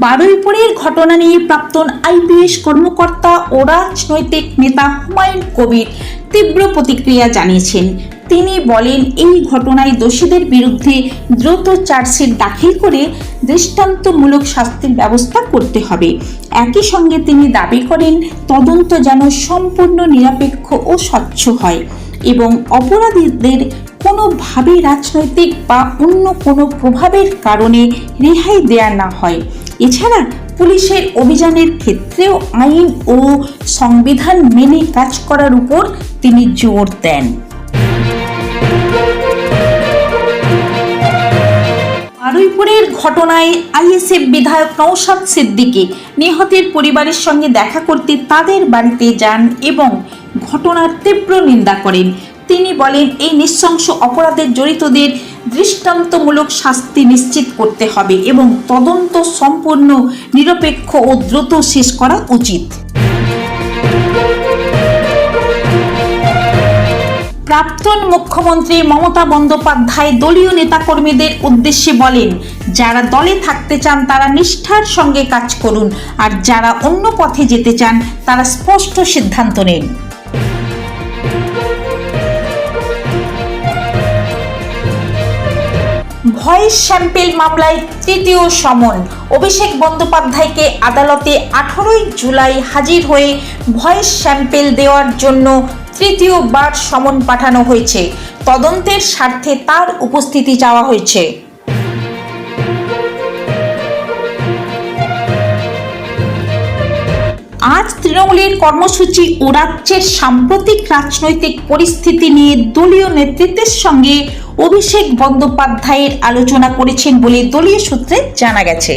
বারুইপুরের ঘটনা নিয়ে প্রাক্তন আইপিএস কর্মকর্তা ও রাজনৈতিক নেতা হুমায়ুন কবির তীব্র প্রতিক্রিয়া জানিয়েছেন। তিনি বলেন, এই ঘটনায় দোষীদের বিরুদ্ধে দ্রুত চার্জশিট দাখিল করে দৃষ্টান্তমূলক শাস্তির ব্যবস্থা করতে হবে। একই সঙ্গে তিনি দাবি করেন, তদন্ত যেন সম্পূর্ণ নিরপেক্ষ ও স্বচ্ছ হয় এবং অপরাধীদের কোনোভাবেই রাজনৈতিক বা অন্য কোনো প্রভাবের কারণে রেহাই দেয়া না হয়। এছাড়া পুলিশের অভিযানের ক্ষেত্রেও আইন ও সংবিধান মেনে কাজ করার উপর তিনি জোর দেন। বারুইপুরের ঘটনায় আইএসএফ বিধায়ক নওশাদ সিদ্দিকী নিহতের পরিবারের সঙ্গে দেখা করতে তাদের বাড়িতে যান এবং ঘটনার তীব্র নিন্দা করেন। তিনি বলেন, এই নৃশংস অপরাধের জড়িতদের দৃষ্টান্তমূলক শাস্তি নিশ্চিত করতে হবে এবং তদন্ত সম্পূর্ণ নিরপেক্ষ ও দ্রুত শেষ করা উচিত। প্রাক্তন মুখ্যমন্ত্রী মমতা বন্দ্যোপাধ্যায় দলীয় নেতাকর্মীদের উদ্দেশ্যে বলেন, যারা দলে থাকতে চান তারা নিষ্ঠার সঙ্গে কাজ করুন, আর যারা অন্য পথে যেতে চান তারা স্পষ্ট সিদ্ধান্ত নিন। ভয়েস স্যাম্পেল মামলায় তৃতীয় সমন। অভিষেক বন্দ্যোপাধ্যায়কে আদালতে 18 জুলাই হাজির হয়ে ভয়েস স্যাম্পেল দেওয়ার জন্য তৃতীয়বার সমন পাঠানো হয়েছে। তদন্তের স্বার্থে তার উপস্থিতি চাওয়া হয়েছে। আজ তৃণমূলের কর্মসূচি ও রাজ্যের সাম্প্রতিক রাজনৈতিক পরিস্থিতি নিয়ে দলীয় নেতৃত্বের সঙ্গে অভিষেক বন্দ্যোপাধ্যায়ের আলোচনা করেছেন বলে দলীয় সূত্রে জানা গেছে।